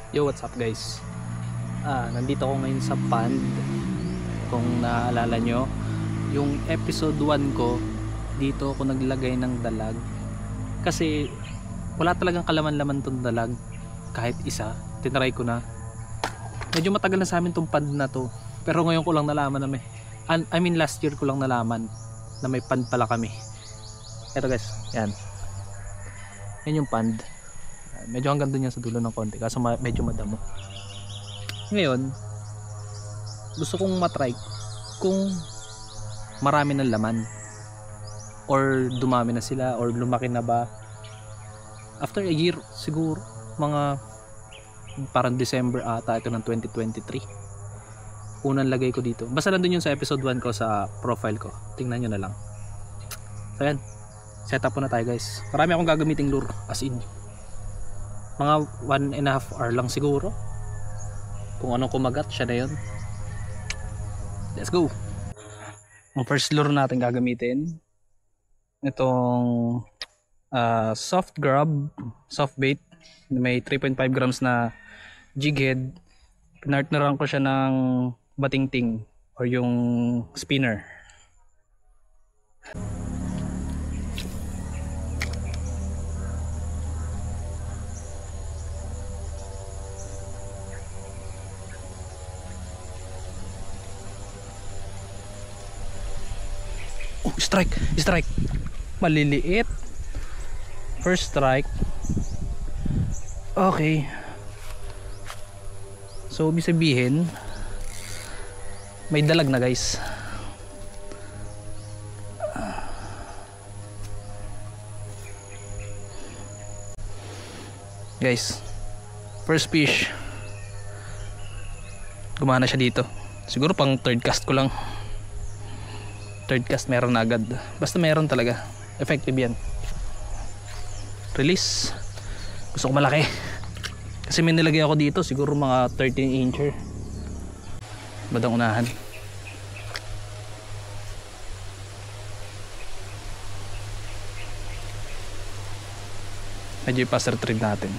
Yo, what's up guys? Nandito ako ngayon sa pond. Kung naaalala nyo, yung episode 1 ko, dito ako naglagay ng dalag. Kasi wala talagang kalaman-laman tong dalag. Kahit isa, tinry ko na. Medyo matagal na sa amin tong pond na to. Pero ngayon ko lang nalaman na last year ko lang nalaman na may pond pala kami. Eto guys, yan. Yan yung pond. Medyo hanggang doon yan sa dulo ng konti kaso medyo madamo. Ngayon gusto kong matry kung marami ng laman or dumami na sila or lumaki na ba after a year siguro, mga parang December ata ito ng 2023. Unang lagay ko dito, basta nandun yun sa episode 1 ko sa profile ko, tingnan nyo na lang. So yan, set up po na tayo guys. Marami akong gagamiting lure, as in mga 1.5 hour lang siguro. Kung anong kumagat, siya na yun. Let's go. Ang first lure natin gagamitin, itong soft grab, soft bait, may 3.5 grams na jig head. Pinartneran ko siya ng batingting or yung spinner. Strike maliliit. First strike. Okay, so ibig sabihin may dalag na guys. Guys, first fish, gumana siya dito. Siguro pang third cast ko lang. Third cast meron na agad. Basta meron talaga. Effective yan. Release. Gusto ko malaki. Kasi may nilagay ako dito. Siguro mga 13 incher. Badang unahan. Medyo ipas retrieve natin.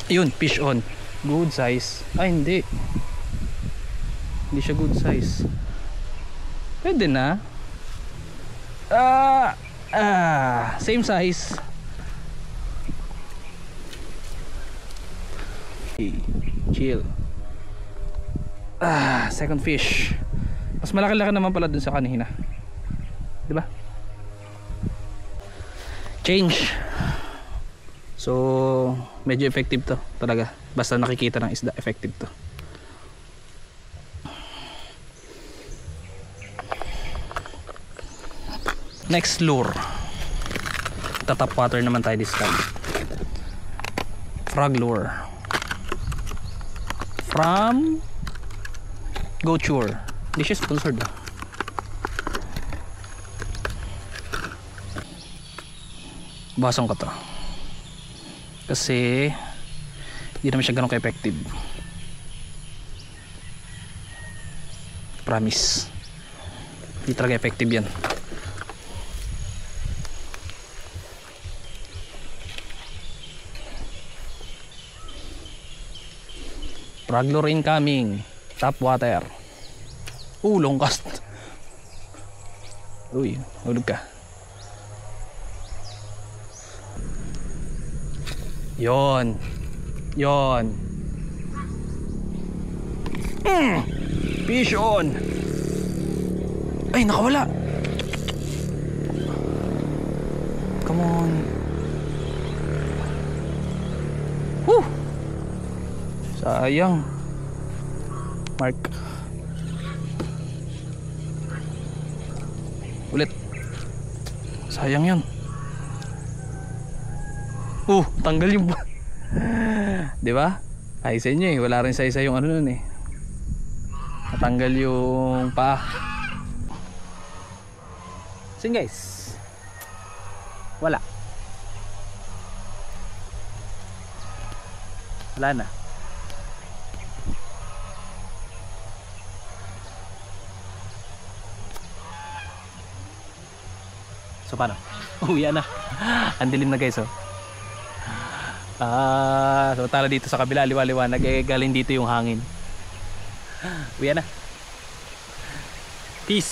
Ayun, fish on. Good size. Ay hindi. Hindi siya good size. Pwede na. Same size. Okay, chill. Second fish. Mas malaki-laki naman pala dun sa kanina. Diba? Change. So medyo effective to talaga. Basta nakikita ng isda, effective to. Next lure, tatap water naman tayo this time. Frog lure from Goture. Hindi siya sponsored. Basang ko to kasi hindi naman siya ganun ka-effective. Promise, hindi talaga effective yan. Frog lure incoming. Tap water. Long cast. Uy, hulog ka. Yon. Fish on. Ay, nakawala. Come on. Woo! Sayang. Mark. Ulit. Sayang yun. Tanggal yung diba? Ay sa inyo eh. Wala rin sa isa yung ano nun eh. Natanggal yung paa. So guys, wala na. So paano? Uwi na. Ang dilim na guys oh. Samantala dito sa kabila liwa-liwanag, galing dito yung hangin. Uwi na. Peace.